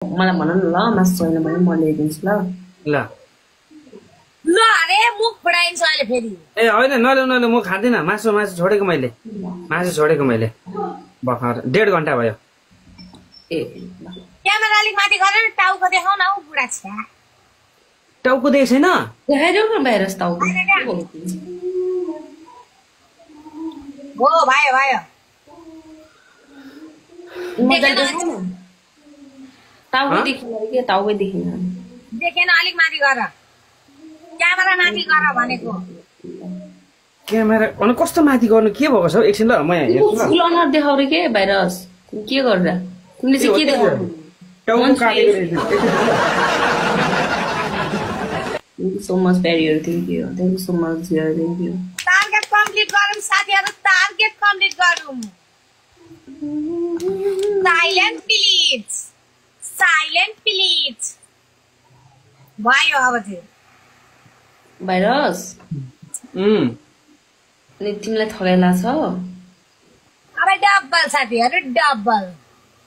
मलाई भन न ल मासु छैन भने म ल्याइदिन्छु ल ल ल अरे मुख फुडाइन्छ अहिले फेरि ए होइन नल्याउ म खाँदिनँ मासु छोडेको मैले भर्खर 1.5 घन्टा भयो ए क्यामेरा अलिक माथि गरेर टाउको देखाउ न ऊ बुढा छ्या टाउको देखेको छैन देखाइदेऊ न भाइरस त हो भयो टाउकै देखिन के टाउकै देखिन देखेन अलिक माथि गर क्यामेरा माथि गर भनेको क्यामेरा अनि कस्तो माथि गर्नु के भएको छ एकछिन ल म यहाँ हेर्छु ल फुल अनुहार देखाउ रे के भाइरस के गर्दा तिमीले चाहिँ के देखाउ टाउको काटेको रहेछ Thank you so much, Barrier. Thank you so much, dear. Thank you. Target complete गरौँ साथीहरु टार्गेट कम्प्लिट गरौँ साइलेन्ट प्लिज भयो अब चाहिँ भाइरस अनि तिमीलाई ठगाइला छ अब डबल साथीहरु डबल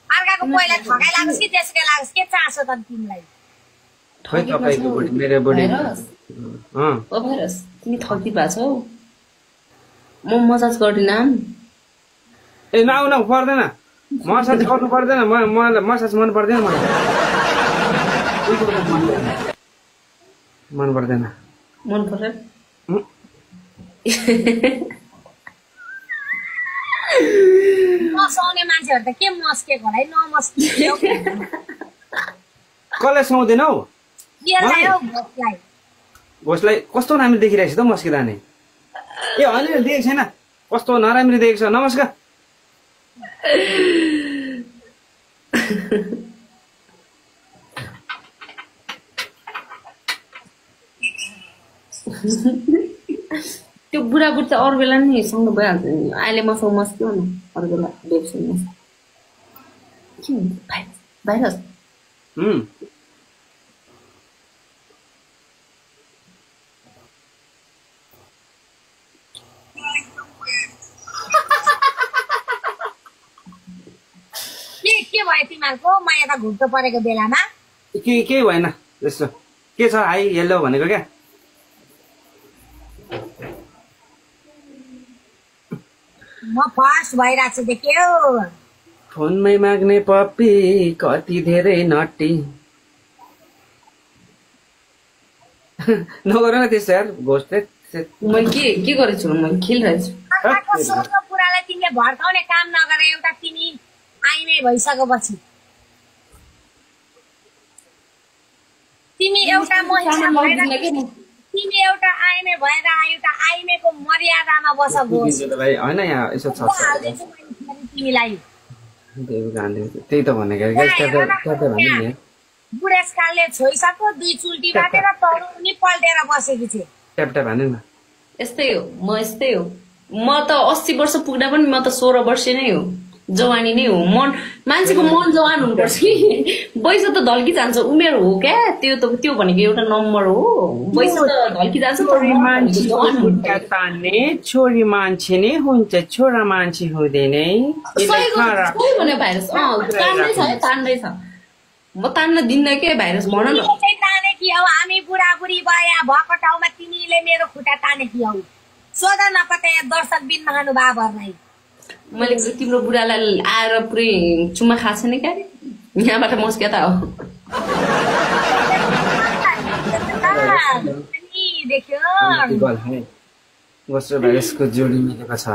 अर्काको पहिला ठगाइ लाग्छ कि त्यसकै लाग्छ के चासो त तिमीलाई खै तपाईको बुढी मेरो बुढी ओ भाइरस तिमी ठगी भाछौ म मसाज गर्दिन ए न पर्दैन मसाज गर्नु पर्दैन मलाई मसाज मन पर्दैन मन पर्दैन नसौने मान्छेहरु त के मस्केको होला है नमस्केको कसलाई सुहाउँदैनौ यसलाई घोषलाई कस्तो राम्रो देखिरहेको छ त मस्किँदा नि ए होइन देखेको छैन कस्तो नराम्रो देखेको छ नमस्कार त्यो बुढाबुढी त अरू बेला नि सँग भइहाल्छ नि अहिले मसँग मस्क्यो न अरू बेला बेच्छु के हुन्छ भाइरस के भयो तिमीहरूको म यता घुट्टो परेको बेलामा के भएन त्यस्तो के छ हाई हेलो भनेको क्या म फर्स्ट भइरहेको छु देख्यौ फोनमै माग्ने पप्पी कति धेरै नटी नगर न त्यस्तो यार घोषले मैले के गरेको छु म खेलिरहेको छु अर्काको सोचको कुरालाई तिमीले भड्काउने काम नगरे एउटा तिमी आइमै भइसकेपछि तिमी एउटा महिला भएर तिमी एउटा आइमे भएर एउटा आइमेको मर्यादामा बस घोष भाइ हैन यहाँ यसो छ तिमीलाई त्यही त भनेको बुढेसकालले छोइसक्यो 2 चुल्टी बाटेर तरुनी पल्टेर बसेकी छे ट्याप ट्याप हान्नु न यस्तै हो म त 80 वर्ष पुग्दा पनि म त 16 वर्ष नै हो जवानी नै हो मान्छेको मन जवान हुनुपर्छ कि वयस त ढल्की जान्छ उमेर हो क्या त्यो भनेको एउटा नम्बर हो वयस त ढल्की जान्छ छोरी मान्छे नै हुन्छ छोरा मान्छे हुँदैन भने भाइरस तान्दै छ म तान्न दिन्न के भाइरस भन न ताने कि हौ हामी बुढाबुढी भया भएको ठाउँमा तिमीले मेरो खुट्टा ताने कि हौ सोध नपते दर्शक बिन महानुभावहरुलाई मैले तिम्रो बुढालाई आएर पुरै चुम्मा खाछ नि क्या यहाँबाट मस्क्या त हो भाइरसको जोडी मिलेको छ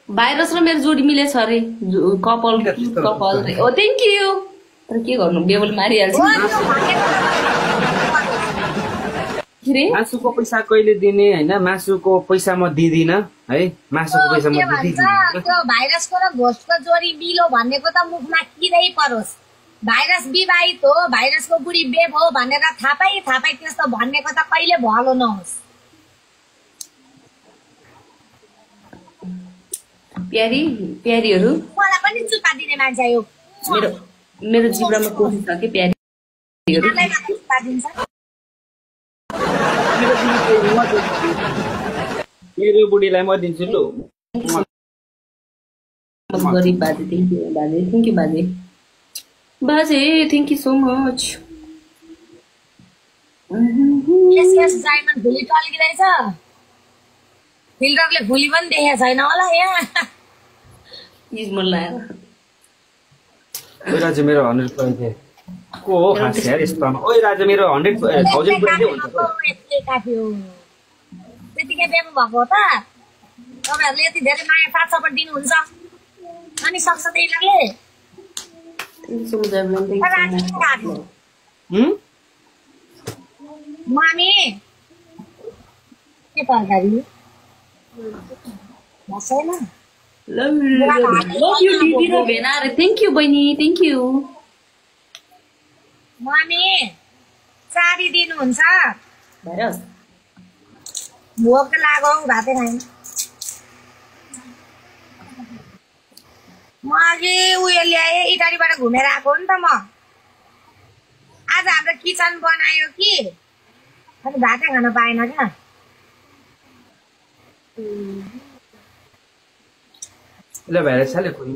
भाइरस र मेरो जोडी मिलेछ अरे कपाल ओ थ्याङ्क यू तर के गर्नु बेबल मारिहाल्छ मासुको पैसा कहिले दिने हैन मासुको पैसा म दिदिन है मासुको पैसा म दिदिन त्यो भाइरसको र घोषको जोडी मिलो भन्नेको त मुखमा किरै परोस् भाइरस विवाहित हो भाइरसको बुढी बेब हो भनेर थापै त्यस्तो भन्नेको त कहिले भलो नहोस् प्यारीहरु मलाई पनि चुपा दिने मान्छे यो मेरो जिब्रामा कोही छ के प्यारीहरु मेरो बुढीलाई म दिन्छु लु गरीब बाजे थ्याङ्क यू बाजे बाजे thank you so much. Yes diamond भुली टल्किँदैछ। फिल्टरले भुली पनि देखेको छैन होला यहाँ। प्लिज मन लाग्यो। ओइ राजु मेरो 100 पुऱ्याइदिए को हो खास यार यस्तोमा। ओइ राजु मेरो 100 1000 पुऱ्याइदिए हुन्छ त। यति काट्यो त्यतिकै बेच्नु भएको हो त। तपाईँहरूले यति धेरै माया साथ सपोर्ट दिनुहुन्छ अनि सक्छ त यिनीहरूले। मामी के तरकारी छैन। लभ यु दिदी र भेना रे। थ्याङ्क यू बहिनी थ्याङ्क यू। मामी साडी दिनुहुन्छ। भइरहोस्। भोक लाग्यो भातै खाएन। म अघि उयो ल्याएँ इटालीबाट घुमेर आएको हो नि त म। आज हाम्रो किचन बनायो कि अनि भातै खान पाएन क्या। ल भाइरस साले खोइ।